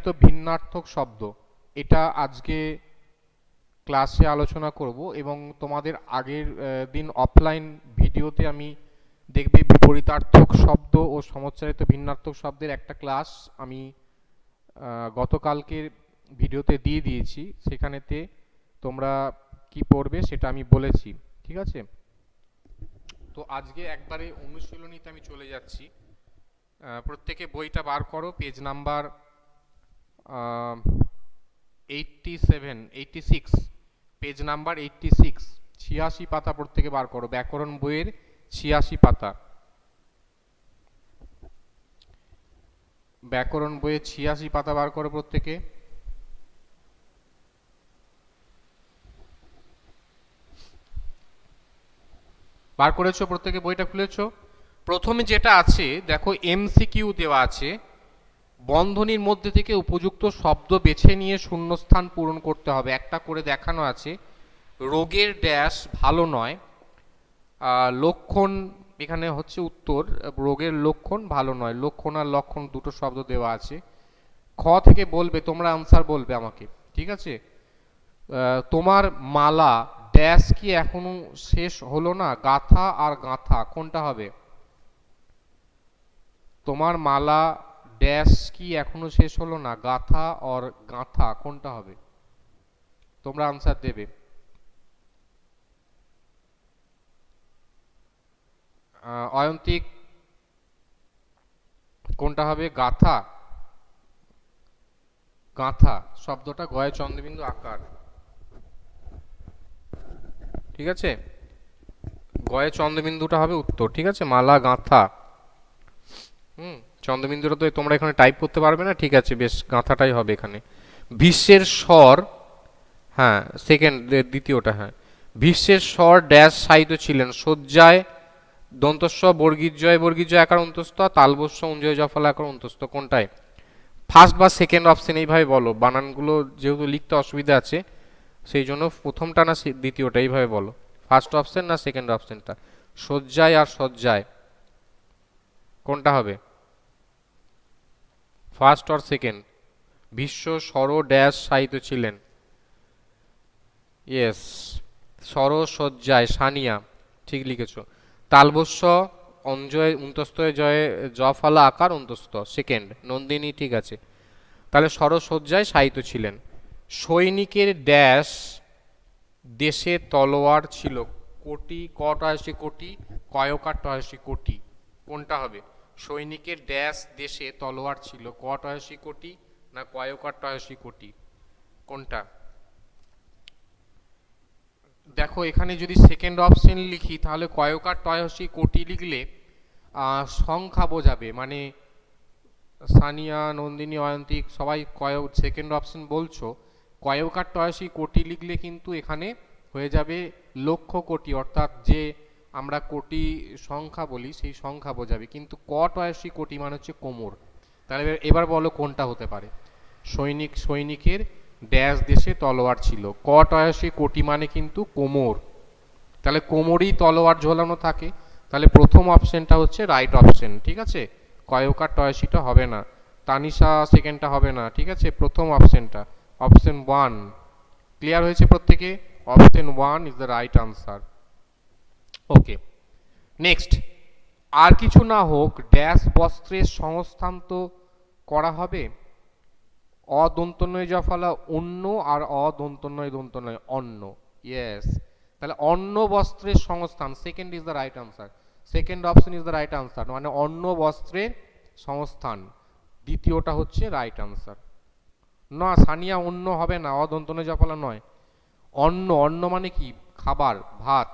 তো ভিন্নার্থক শব্দ, এটা আজকে ক্লাসে আলোচনা করব এবং তোমাদের আগের দিন অফলাইন ভিডিওতে আমি দেখবে বিপরীতার্থক শব্দ ও সমচ্চারিত ভিন্নার্থক শব্দের একটা ক্লাস আমি গতকালকের ভিডিওতে দিয়ে দিয়েছি। সেখানেতে তোমরা কি পড়বে সেটা আমি বলেছি, ঠিক আছে? তো আজকে একবারে অনুশীলনীতে আমি চলে যাচ্ছি। প্রত্যেকে বইটা বার করো, পেজ নাম্বার 86, পেজ নাম্বার 86, 86 পাতা প্রত্যেকে বার করো। ব্যাকরণ বইয়ের 86 পাতা, ব্যাকরণ বইয়ের 86 পাতা বার করো প্রত্যেকে। বার করেছো প্রত্যেকে? বইটা খুলেছো? প্রথমে যেটা আছে দেখো, এমসিকিউ দেওয়া আছে, বন্ধনীর মধ্যে থেকে উপযুক্ত শব্দ বেছে নিয়ে শূন্যস্থান পূরণ করতে হবে। একটা করে দেখানো আছে, রোগের ড্যাশ ভালো নয়, লক্ষণ এখানে হচ্ছে উত্তর, রোগের লক্ষণ ভালো নয়। লক্ষণ আর লক্ষণ দুটো শব্দ দেওয়া আছে। খ থেকে বলবে, তোমরা আনসার বলবে আমাকে, ঠিক আছে? তোমার মালা ড্যাশ কি এখনো শেষ হলো না? গাথা আর গাঁথা কোনটা হবে? তোমার মালা ড্যাশ কি এখনো শেষ হলো না? গাথা আর গাঁথা কোনটা হবে? তোমরা আনসার দেবে। অয়ন্তিক, কোনটা হবে? গাথা। গাঁথা শব্দটা গয়ে চন্দ্রবিন্দু আকার, ঠিক আছে? গয়ে চন্দ্রবিন্দুটা হবে উত্তর, ঠিক আছে? মালা গাঁথা। চন্দ্রবিন্দুটা তো তোমরা এখানে টাইপ করতে পারবে না, ঠিক আছে? বেশ, গাঁথাটাই হবে এখানে। ভীষ্মের স্বর, হ্যাঁ সেকেন্ড, দ্বিতীয়টা, হ্যাঁ। ভীষ্মের স্বর ড্যাশ সাহিত্য ছিলেন? শয্যায় দন্তস্ব বর্গীজয় বর্গীজয় আকার অন্তস্থ, তালবস্য অঞ্জয় জফলা আকার অন্তস্থ কোনটায়? ফার্স্ট বা সেকেন্ড অপশন এইভাবে বলো। বানানগুলো যেহেতু লিখতে অসুবিধা আছে সেই জন্য প্রথমটা না দ্বিতীয়টা এইভাবে বলো। ফার্স্ট অপশন না সেকেন্ড অপশনটা? শয্যায় আর সজ্জায় কোনটা হবে? First or second? ভীষ্ম স্বর ড্যাশ সাহিত্য ছিলেন? ইয়েস, স্বর সজ্জায়, সানিয়া, ঠিক লিখেছ। তালবস্য অঞ্জয় অন্তস্থ জয়ে জফলা আকার অন্তস্থ, সেকেন্ড নন্দিনী, ঠিক আছে। তাহলে সরসজ্জায় সাহিত্য ছিলেন। সৈনিকের ড্যাশ দেশে তলোয়ার ছিল? কোটি, কটয়সী কোটি, কয়কার টয়সী কোটি কোনটা হবে? সৈনিকের ড্যাশ দেশে তলোয়ার ছিল? কটয়সী কোটি না কয়কার টয়সী কোটি কোনটা? দেখো এখানে যদি সেকেন্ড অপশন লিখি তাহলে কয়কার টয়সী কোটি লিখলে সংখ্যা বোঝাবে, মানে সানিয়া, নন্দিনী, অয়ন্তিক সবাই সেকেন্ড অপশন বলছো। কয়কার টয়সী কোটি লিখলে কিন্তু এখানে হয়ে যাবে লক্ষ কোটি, অর্থাৎ যে আমরা কোটি সংখ্যা বলি সেই সংখ্যা বোঝাবে, কিন্তু টয়সী কোটি মানে হচ্ছে কোমর। তাহলে এবার বলো কোনটা হতে পারে? সৈনিকের ড্যাশ দেশে তলোয়ার ছিল, টয়সী কোটি মানে কিন্তু কোমর, তাহলে কোমরই তলোয়ার ঝোলানো থাকে। তাহলে প্রথম অপশনটা হচ্ছে রাইট অপশন, ঠিক আছে? কয়কার টয়সীটা হবে না। তানিশা সেকেন্ডটা হবে না, ঠিক আছে? প্রথম অপশনটা, অপশন 1। ক্লিয়ার হয়েছে প্রত্যেকে? Option 1 is the right answer. Okay, next. আর কিছু না হোক ড্যাশ বস্ত্রের সংস্থান তো করা হবে। অদন্তনয় জফলা অন্য, আর অদন্তনয় দন্তনয় অন্ন। ইয়েস, তাহলে অন্ন বস্ত্রের সংস্থান, second is the right answer. Second option is the right answer, মানে অন্ন বস্ত্রের সংস্থান, দ্বিতীয়টা হচ্ছে রাইট আনসার। না সানিয়া, অন্য হবে না, অদন্তনয় জফলা নয়। অন্ন, অন্ন মানে কি? খাবার, ভাত।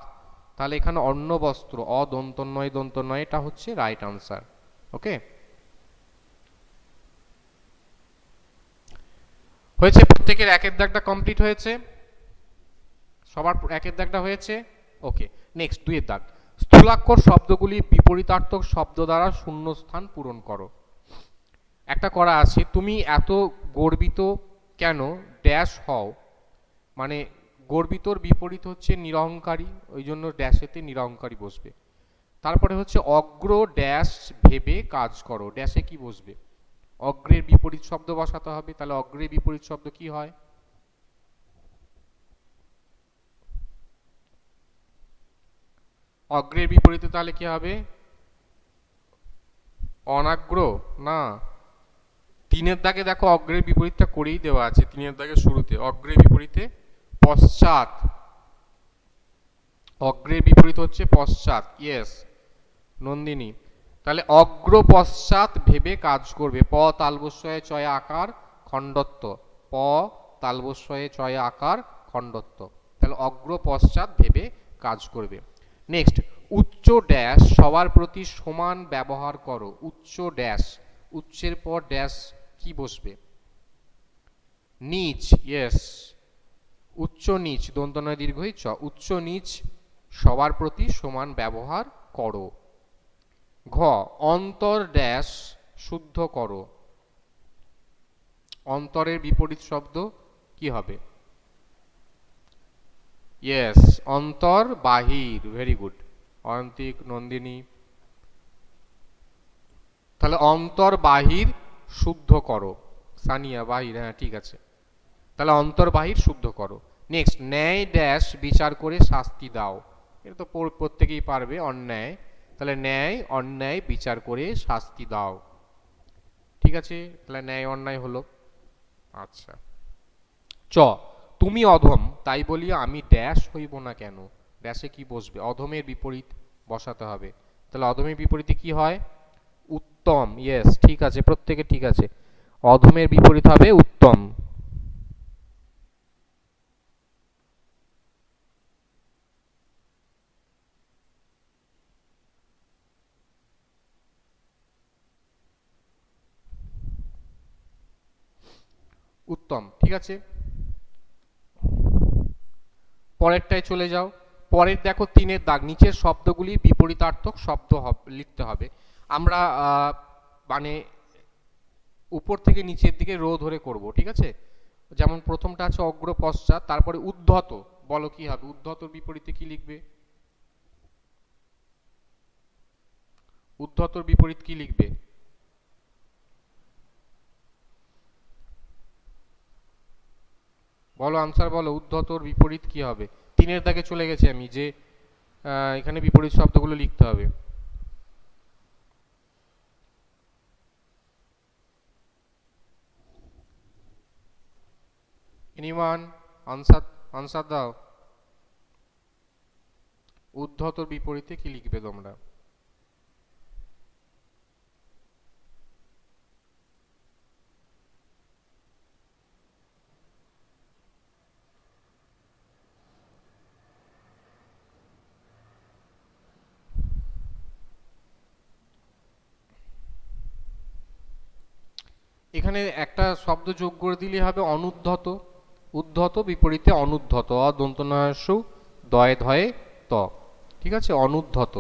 তাহলে এখানে অন্ন বস্ত্র, অদন্তনয় দন্তনয়, এটা হচ্ছে রাইট আনসার। ওকে, হয়েছে? প্রত্যেকের একের দাগটা কমপ্লিট হয়েছে? সবার একের দাগটা হয়েছে? ওকে, নেক্সট 2 এর দাগ। স্থূলাক্ষর শব্দগুলি বিপরীতার্থক শব্দ দ্বারা শূন্যস্থান পূরণ করো। একটা করা আছে, তুমি এত গর্বিত কেন ড্যাশ হও, মানে গর্বিতর বিপরীত হচ্ছে নিরহংকারী, ওই জন্য ড্যাশেতে নিরহংকারী বসবে। তারপরে হচ্ছে অগ্র ড্যাশ ভেবে কাজ করো, ড্যাশে কি বসবে? অগ্রের বিপরীত শব্দ বসাতে হবে। তাহলে অগ্রের বিপরীত শব্দ কি হয়? অগ্রের বিপরীতে তাহলে কি হবে? অনাগ্র না, তিনের দাগে দেখো অগ্রের বিপরীতটা করেই দেওয়া আছে, তিনের দাগের শুরুতে অগ্রের বিপরীতে পশ্চাৎ। অগ্রের বিপরীত হচ্ছে পশ্চাৎ। ইয়েস নন্দিনী, তাহলে অগ্র পশ্চাৎ ভেবে কাজ করবে। প তালবস্যয়ে চয় আকার খণ্ডত্ব, প তালবস্যয়ে চয় আকার খণ্ডত্ব, তাহলে অগ্র পশ্চাৎ ভেবে কাজ করবে। নেক্সট, উচ্চ ড্যাশ সবার প্রতি সমান ব্যবহার করো। উচ্চ ড্যাশ, উচ্চের পর ড্যাশ কি বসবে? নিচ। ইয়েস, উচ্চ নিচ দন্ত নয় দীর্ঘই চ, উচ্চ নিচ সবার প্রতি সমান ব্যবহার করো। ঘ, অন্তর ড্যাশ শুদ্ধ করো। অন্তরের বিপরীত শব্দ কি হবে? ইয়েস, অন্তর বাহির। Very good Ayantik, Nandini. তাহলে অন্তর বাহির শুদ্ধ করো। সানিয়া বাহির, হ্যাঁ ঠিক আছে। তাহলে অন্তর বাহির শুদ্ধ করো। নেক্সট, ন্যায় ড্যাশ বিচার করে শাস্তি দাও। এটা তো প্রত্যেকেই পারবে, অন্যায়। তাহলে ন্যায় অন্যায় বিচার করে শাস্তি দাও। ঠিক আছে, তাহলে ন্যায় অন্যায় হলো। আচ্ছা, চ, তুমি অধম তাই বলিয়া আমি ড্যাশ হইব না কেন। ড্যাশে কি বসবে? অধমের বিপরীত বসাতে হবে। তাহলে অধমের বিপরীতে কি হয়? উত্তম। ইয়েস ঠিক আছে, প্রত্যেকে ঠিক আছে। অধমের বিপরীত হবে উত্তম। উত্তম ঠিক আছে। পরেরটায় চলে যাও। পরের দেখো তিনের দাগ, নিচের শব্দগুলি বিপরীতার্থক শব্দ লিখতে হবে। আমরা মানে উপর থেকে নিচের দিকে রো ধরে করব, ঠিক আছে। যেমন প্রথমটা আছে অগ্র পশ্চাৎ, তারপরে উদ্ধত। বলো কি হবে? উদ্ধতর বিপরীতে কি লিখবে? উদ্ধতর বিপরীত কি লিখবে? বলো আনসার বলো, উদ্ধতর বিপরীত কি হবে? তিনের দাগে চলে গেছে আমি, যে এখানে বিপরীত শব্দগুলো লিখতে হবে। এনিওয়ান আনসার, আনসার দাও। উদ্ধতর বিপরীতে কি লিখবে তোমরা? এখানে একটা শব্দ যোগ করে দিলে হবে অনুদ্ধত। উদ্ধত বিপরীতে অনুদ্ধত, অদন্তনায়স্যু দয়ে ধয়ে ত। ঠিক আছে, অনুদ্ধত,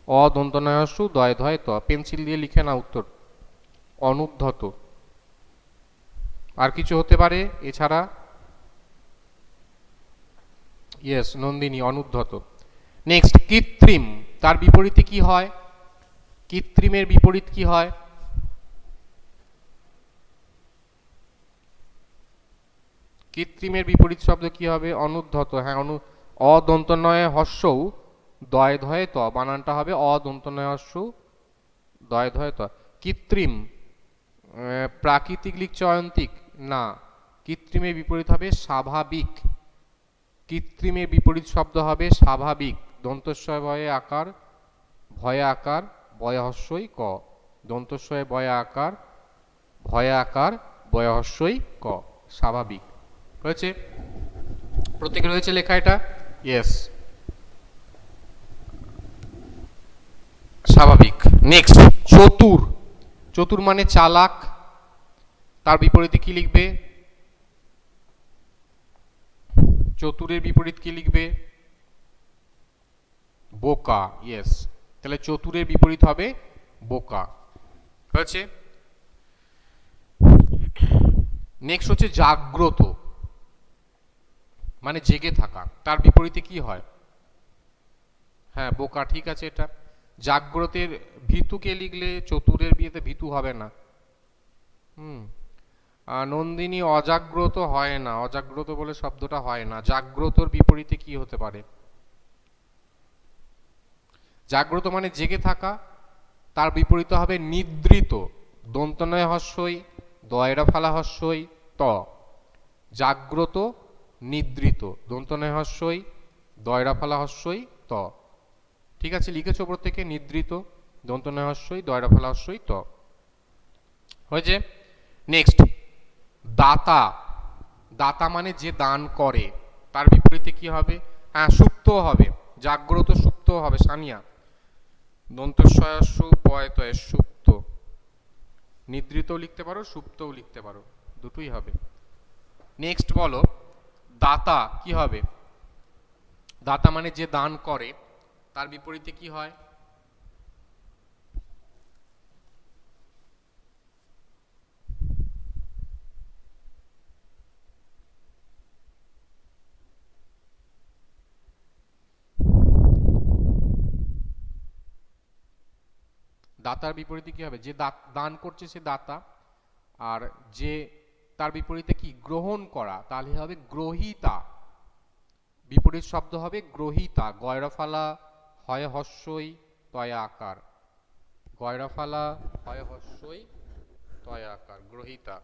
অদন্তনায়স্যু দয়ে ধয়ে ত। পেন্সিল দিয়ে লিখে না উত্তর। অনুদ্ধত। আর কিছু হতে পারে এছাড়া? ইয়েস নন্দিনী, অনুদ্ধত। নেক্সট, কৃত্রিম, তার বিপরীতে কি হয়? কৃত্রিমের বিপরীত কি হয়? কৃত্রিমের বিপরীত শব্দ কি হবে? অনুদ্ধত। হ্যাঁ, অদন্তনয় হস্যৌ দয় ধয়ে ত, বানানটা হবে অদন্তনয় হস্যৌ দয় ধয়ে ত। কৃত্রিম, প্রাকৃতিক লিখছে অয়ন্তিক, না, কৃত্রিমের বিপরীত হবে স্বাভাবিক। কৃত্রিমের বিপরীত শব্দ হবে স্বাভাবিক। দন্তস্বয় ভয়ে আকার, ভয়ে আকার, বয় হস্যই ক। দন্তস্বয় বয় আকার, ভয়ে আকার, বয় হস্যই ক, স্বাভাবিক। হয়েছে? প্রত্যেকের হয়েছে লেখা এটা? ইয়েস, স্বাভাবিক। নেক্সট, চতুর। চতুর মানে চালাক, তার বিপরীতে কি লিখবে? চতুরের বিপরীত কি লিখবে? বোকা। ইয়েস, তাহলে চতুরের বিপরীত হবে বোকা। হয়েছে? নেক্সট হচ্ছে জাগ্রত, মানে জেগে থাকা, তার বিপরীতে কি হয়? হ্যাঁ বোকা, ঠিক আছে। এটা জাগ্রতের ভীতুকে লিখলে চতুরের বিয়েতে ভীতু হবে না। হুম। নন্দিনী অজাগ্রত হয় না, অজাগ্রত বলে শব্দটা হয় না। জাগ্রতর বিপরীতে কি হতে পারে? জাগ্রত মানে জেগে থাকা, তার বিপরীতে হবে নিদ্রিত। দন্তনয় হস্যই, দয়রা ফালা হস্যই, ত। জাগ্রত, নিদ্রিত, দন্তনয় হস্যই, দয়রা ফালা হস্যই, ত। ঠিক আছে, লিখেছো প্রত্যেকে? নিদ্রিত, দন্তনয় হস্যই, দয়রা ফালা হস্যই, ত। হয়েছে। নেক্সট, দাতা। দাতা মানে যে দান করে, তার বিপরীতে কি হবে? হ্যাঁ, সুপ্ত হবে। জাগ্রত সুপ্ত হবে, সানিয়া। দন্তস্বয়স্য পয়তয়, সুপ্ত। নিদ্রিতও লিখতে পারো, সুপ্তও লিখতে পারো, দুটোই হবে। নেক্সট বলো, দাতা কি হবে? দাতা মানে যে দান করে, তার বিপরীতে কি হয়? দাতার বিপরীতে কি হবে? যে দান করছে সে দাতা, আর যে তার বিপরীতে কি? গ্রহণ করা, তাহলে হবে গ্রহীতা। বিপরীত শব্দ হবে গ্রহীতা। গয়রফালা হয় হস্যই, তয়া আকার। গয়রফালা হয় হস্যই, তয়া আকার, গ্রহীতা।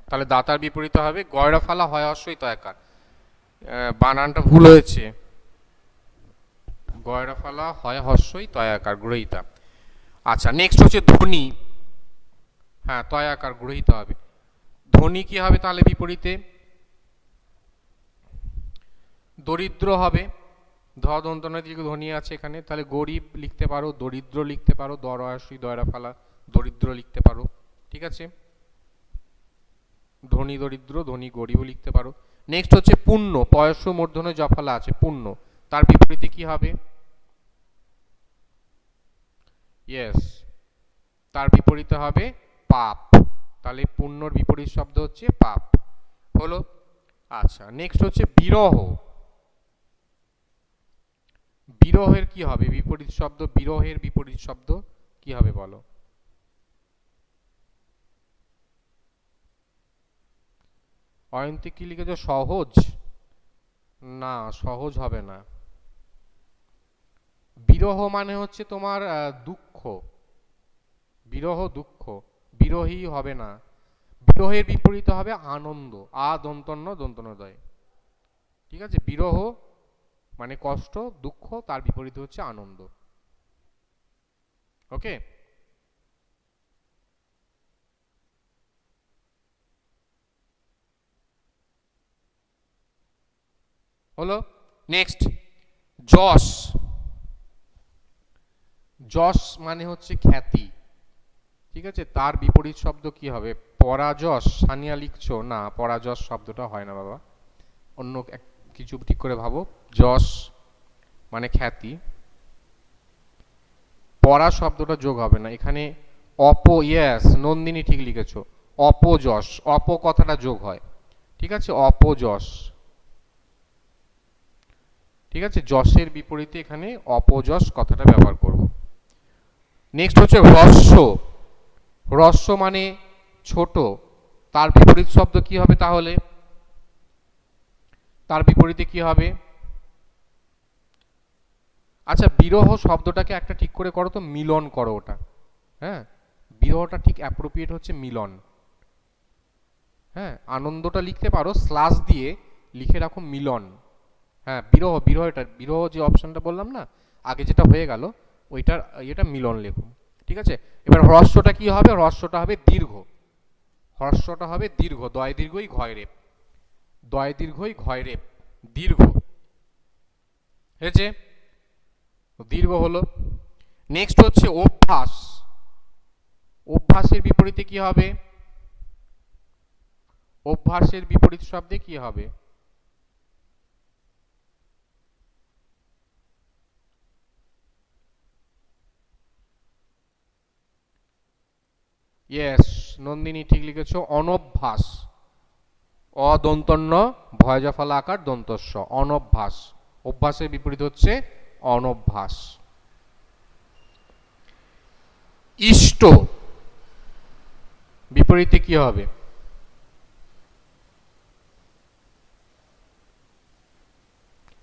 তাহলে দাতার বিপরীতে হবে গয়রফালা হয় হস্যই, তয়া আকার। বানানটা ভুল হয়েছে, গয়রফালা হয় হস্যই, তয়া আকার, গ্রহীতা। আচ্ছা, নেক্সট হচ্ছে ধ্বনি। হ্যাঁ, তয়া আকার, গ্রহীতা হবে। ধ্বনি কি হবে তাহলে বিপরীতে? দরিদ্র হবে। ধ দন্তনের দিকে ধ্বনি আছে এখানে, তাহলে গরিব লিখতে পারো, দরিদ্র লিখতে পারো, দরয়াসি দয়রা ফালা, দরিদ্র লিখতে পারো। ঠিক আছে, ধনী দরিদ্র, ধনী গরিবও লিখতে পারো। নেক্সট হচ্ছে পুণ্য। পয়স্য মূর্ধন্য জফলা আছে, পুণ্য। তার বিপরীতে কি হবে? ইয়েস, তার বিপরীতে হবে পাপ। তাহলে পুণ্যর বিপরীত শব্দ হচ্ছে পাপ। হলো। আচ্ছা, নেক্সট হচ্ছে বিরহ। বিরহের কি হবে বিপরীত শব্দ? বিরহের বিপরীত শব্দ কি হবে বলো? অয়ন্তিক কি লিখেছো? সহজ? না, সহজ হবে না। বিরহ মানে হচ্ছে তোমার দুঃখ। বিরহ দুঃখ, বিরহী হবে না। বিরহের বিপরীত হবে আনন্দ। আ দন্তন্য দন্তনদয়। ঠিক আছে, বিরহ মানে কষ্ট, দুঃখ, তার বিপরীত হচ্ছে আনন্দ। ওকে। হলো। নেক্সট, যশ। যশ মানে হচ্ছে খ্যাতি। ঠিক আছে, তার বিপরীত শব্দ কি হবে? পরাযশ। সানিয়া লিখছো? না, পরাযশ শব্দটা হয় না বাবা, অন্য কিছু ঠিক করে ভাবো। যশ মানে খ্যাতি, পরা শব্দটা যোগ হবে না এখানে। ইয়েস, নন্দিনী ঠিক লিখেছো, অপযশ। অপ কথাটা যোগ হয়। ঠিক আছে, অপযশ। ঠিক আছে, যশের বিপরীতে এখানে অপযশ কথাটা ব্যবহার করব। নেক্সট হচ্ছে হ্রস্ব। হ্রস্ব মানে ছোট, তার বিপরীত শব্দ কি হবে তাহলে? তার বিপরীতে কি হবে? আচ্ছা, বিরহ শব্দটাকে একটা ঠিক করে করো তো, মিলন করো ওটা। হ্যাঁ, বিরহটা ঠিক অ্যাপ্রোপ্রিয়েট হচ্ছে মিলন। হ্যাঁ, আনন্দটা লিখতে পারো স্ল্যাশ দিয়ে, লিখে রাখো মিলন। হ্যাঁ, বিরহ, বিরহ, এটা বিরহ যে অপশনটা বললাম না আগে, যেটা হয়ে গেল ওইটার এটা মিলন লেখো। ঠিক আছে, এবার হ্রস্বটা কি হবে? হ্রস্বটা হবে দীর্ঘ। হ্রস্বটা হবে দীর্ঘ, দয় দীর্ঘই ঘয় রেপ। দয় দীর্ঘই ঘয় রেপ, দীর্ঘ হয়েছে, দীর্ঘ হলো। নেক্সট হচ্ছে অভ্যাস। অভ্যাসের বিপরীতে কি হবে? অভ্যাসের বিপরীত শব্দে কি হবে? ইয়েস, নন্দিনী ঠিক লিখেছো, অনভ্যাস। অদন্তন্য ভয়জফলা আকার দন্তস্ব, অনভ্যাস। অভ্যাসের বিপরীত হচ্ছে অনভ্যাস। ইষ্ট বিপরীতে কি হবে?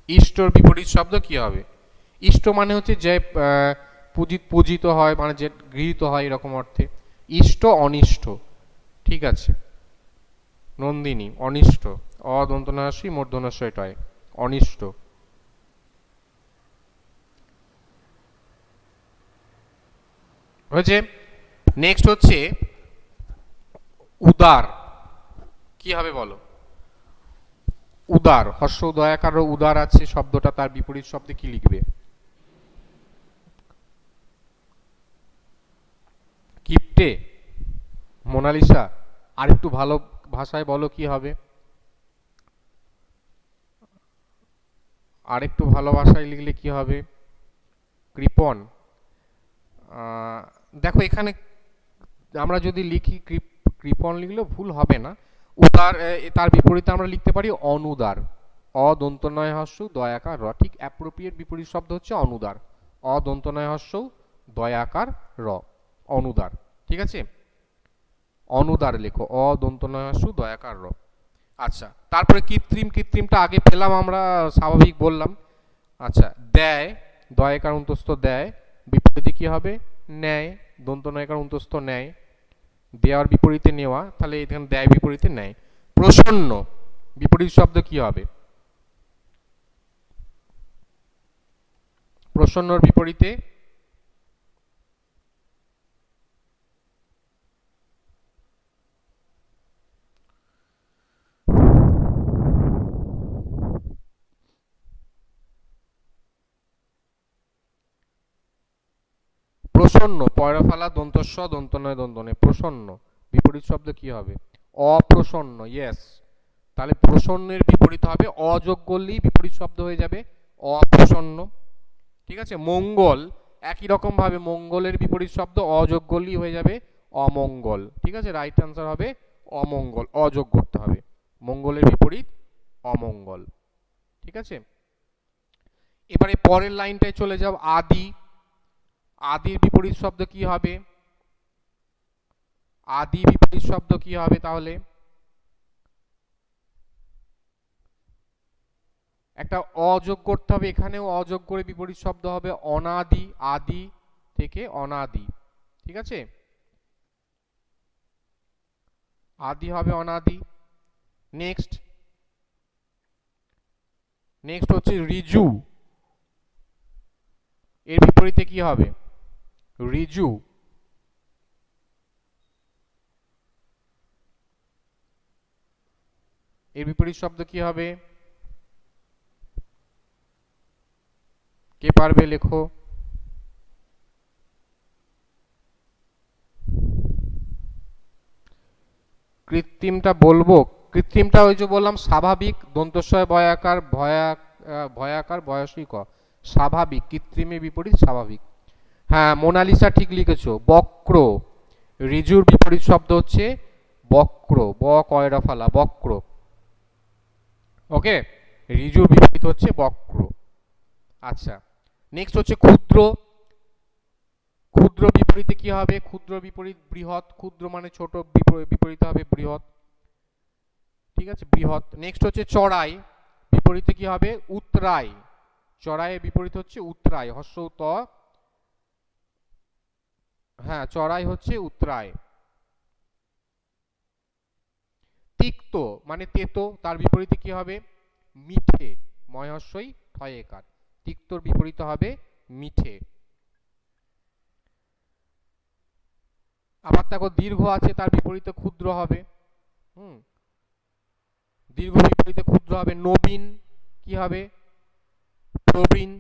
ইষ্টর বিপরীত শব্দ কি হবে? ইষ্ট মানে হচ্ছে যে পূজিত হয়, মানে যে গৃহীত হয় এরকম অর্থে। ইষ্ট অনিষ্ট, ঠিক আছে। নন্দিনী অনিষ্ট, অদন্তনাশী মূর্ধন্যস্বয় টয়, অনিষ্ট। হয়েছে। নেক্সট হচ্ছে উদার, কি হবে বলো? উদার, হর্ষ দয়াকার উদার আছে শব্দটা, তার বিপরীত শব্দে কি লিখবে? কিপ্টে, মোনালিসা, আর একটু ভালো ভাষায় বলো কি হবে? আর একটু ভালো ভাষায় লিখলে কি হবে? কৃপণ। দেখো এখানে আমরা যদি লিখি কৃপণ লিখলেও ভুল হবে না। উদার, তার বিপরীতে আমরা লিখতে পারি অনুদার, অদন্তনয় হস্য দয়াকার র, ঠিক অ্যাপ্রোপ্রিয়েট বিপরীত শব্দ হচ্ছে অনুদার, অদন্তনয় হস্য দয়াকার র, অনুদার, ঠিক আছে। অনুদার লেখো, অদন্তনয় হস্য দয়াকার র। আচ্ছা, তারপরে কৃত্রিম, কৃত্রিমটা আগে পেলাম আমরা, স্বাভাবিক বললাম। আচ্ছা, দেয়, দয়াকার অন্তস্থ দেয়, বিপরীতে কি হবে? ন্যায়, দন্ত নয়কার অন্তস্থ ন্যায়, দেওয়ার বিপরীতে নেওয়া, তাহলে এখানে দেয় বিপরীতে ন্যায়। প্রসন্ন বিপরীত শব্দ কি হবে? প্রসন্নর বিপরীতে প্রসন্ন, পয়রা ফালা দন্তস্ব দন্তনয় দন্তনে, প্রসন্ন বিপরীত শব্দ কি হবে? অপ্রসন্ন, ইয়েস। তাহলে প্রসন্নের বিপরীত হবে অযোগ্য করলেই বিপরীত শব্দ হয়ে যাবে অপ্রসন্ন, ঠিক আছে। মঙ্গল একই রকম ভাবে মঙ্গলের বিপরীত শব্দ অযোগ্য করলেই হয়ে যাবে অমঙ্গল, ঠিক আছে। রাইট অ্যান্সার হবে অমঙ্গল, অযোগ করতে হবে, মঙ্গলের বিপরীত অমঙ্গল, ঠিক আছে। এবারে পরের লাইনটায় চলে যাও, আদি, আদির বিপরীত শব্দ কি হবে? আদি বিপরীত শব্দ কি হবে তাহলে? একটা অযোগ করতে হবে, এখানেও অযোগ করে বিপরীত শব্দ হবে অনাদি, আদি থেকে অনাদি, ঠিক আছে। আদি হবে অনাদি। নেক্সট, নেক্সট হচ্ছে ঋজু, এর বিপরীতে কি হবে? ঋজু, এর বিপরীত শব্দ কি হবে? কে পারবে লেখো। কৃত্রিমটা বলবো, কৃত্রিমটা ওই যে বললাম স্বাভাবিক, দন্তস্বয় বয়াকার ভয়াকার বয়সী ক, স্বাভাবিক, কৃত্রিমের বিপরীত স্বাভাবিক। হ্যাঁ, মোনালিসা ঠিক লিখেছো, বক্র, ঋজুর বিপরীত শব্দ হচ্ছে বক্র, ব কয়রা ফালা, বক্র, ওকে। ঋজুর বিপরীত হচ্ছে বক্র। আচ্ছা, নেক্সট হচ্ছে ক্ষুদ্র, ক্ষুদ্র বিপরীতে কি হবে? ক্ষুদ্র বিপরীত বৃহৎ, ক্ষুদ্র মানে ছোট, বিপরীত হবে বৃহৎ, ঠিক আছে, বৃহৎ। নেক্সট হচ্ছে চড়াই, বিপরীতে কি হবে? উতরাই, চড়াইয়ের বিপরীত হচ্ছে উতরাই, হর্ষ ত, হ্যাঁ চড়াই হচ্ছে উতরাই। তিক্ত মানে তেতো, তার বিপরীতে কি হবে? মিঠে, ময়হস্যই ঠয়েকার, তিক্তর বিপরীত হবে মিঠে। আবার দেখো দীর্ঘ আছে, তার বিপরীতে ক্ষুদ্র হবে, হুম, দীর্ঘ বিপরীতে ক্ষুদ্র হবে। নবীন কি হবে? প্রবীণ,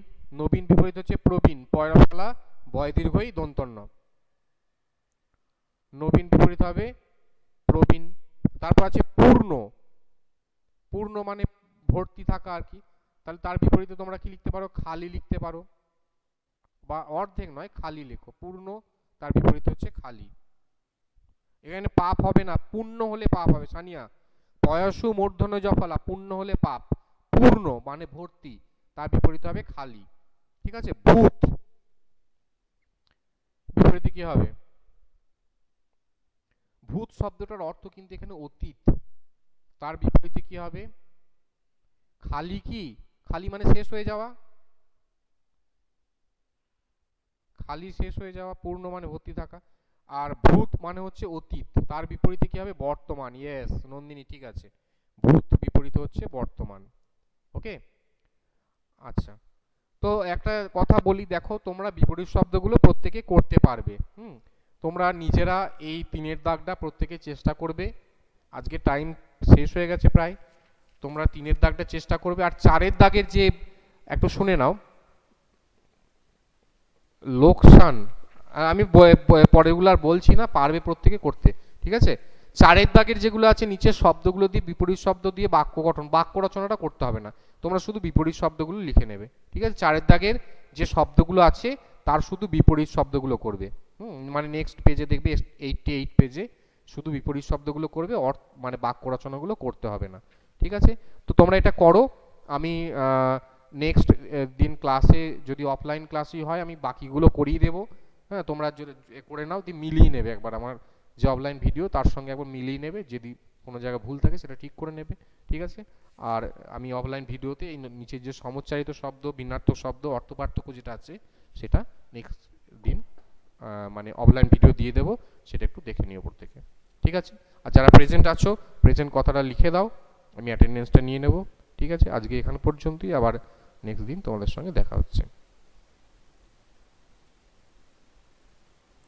নবীন বিপরীত হচ্ছে প্রবীণ, পয়রা ফেলা বয় দীর্ঘই দন্তন্য, নবীন বিপরীত হবে প্রবীণ। তারপর আছে পূর্ণ, পূর্ণ মানে ভর্তি থাকা আর কি, তাহলে তার বিপরীতে তোমরা কি লিখতে পারো? খালি লিখতে পারো, বা অর্ধেক নয় খালি লেখো, পূর্ণ তার বিপরীত হচ্ছে খালি। এখানে পাপ হবে না, পূর্ণ হলে পাপ হবে সানিয়া, পয়সু মূর্ধন্য জফলা, পূর্ণ হলে পাপ, পূর্ণ মানে ভর্তি, তার বিপরীত হবে খালি, ঠিক আছে। ভূত বিপরীতে কি হবে? ভূত শব্দটার অর্থ কিন্তু এখানে অতীত, তার বিপরীতে কি হবে? খালি কি? খালি মানে শেষ হয়ে যাওয়া, খালি শেষ হয়ে যাওয়া, পূর্ণ মানে ভর্তি থাকা। আর ভূত মানে হচ্ছে অতীত, তার বিপরীতে কি হবে? বর্তমান। ইয়েস নন্দিনী, ঠিক আছে, ভূত বিপরীত হচ্ছে বর্তমান। ওকে, আচ্ছা। তো একটা কথা বলি, দেখো তোমরা বিপরীত শব্দগুলো প্রত্যেকে করতে পারবে। তোমরা নিজেরা এই 3-এর দাগটা প্রত্যেকে চেষ্টা করবে। আজকে টাইম শেষ হয়ে গেছে প্রায়, তোমরা 3-এর দাগটা চেষ্টা করবে। আর 4-এর দাগের যে একটু শুনে নাও, লোকসান, আমি পরেরগুলো আর বলছি না, পারবে প্রত্যেকে করতে, ঠিক আছে। 4-এর দাগের যেগুলো আছে নিচের শব্দগুলো দিয়ে বিপরীত শব্দ দিয়ে বাক্য গঠন, বাক্য রচনাটা করতে হবে না, তোমরা শুধু বিপরীত শব্দগুলো লিখে নেবে, ঠিক আছে। 4-এর দাগের যে শব্দগুলো আছে তার শুধু বিপরীত শব্দগুলো করবে। মানে নেক্সট পেজে দেখবে 88 পেজে শুধু বিপরীত শব্দগুলো করবে, মানে বাক্য রচনাগুলো করতে হবে না, ঠিক আছে। তো তোমরা এটা করো। আমি নেক্সট দিন ক্লাসে, যদি অফলাইন ক্লাসই হয়, আমি বাকিগুলো করিয়ে দেবো। হ্যাঁ, তোমরা যদি করে নাও, দিয়ে মিলিয়ে নেবে একবার আমার যে অফলাইন ভিডিও তার সঙ্গে একবার মিলিয়ে নেবে, যদি কোনো জায়গায় ভুল থাকে সেটা ঠিক করে নেবে, ঠিক আছে। আর আমি অফলাইন ভিডিওতে এই নিচের যে সমুচ্চারিত শব্দ, ভিন্নার্থক শব্দ, অর্থপার্থক্য যেটা আছে সেটা নেক্সট দিন মানে অফলাইন ভিডিও দিয়ে দেবো, সেটা একটু দেখে নিও প্রত্যেকে, ঠিক আছে। আর যারা প্রেজেন্ট আছো, প্রেজেন্ট কথাটা লিখে দাও, আমি অ্যাটেন্ডেন্সটা নিয়ে নেব, ঠিক আছে। আজকে এখানে পর্যন্তই, আবার নেক্সট দিন তোমাদের সঙ্গে দেখা হচ্ছে।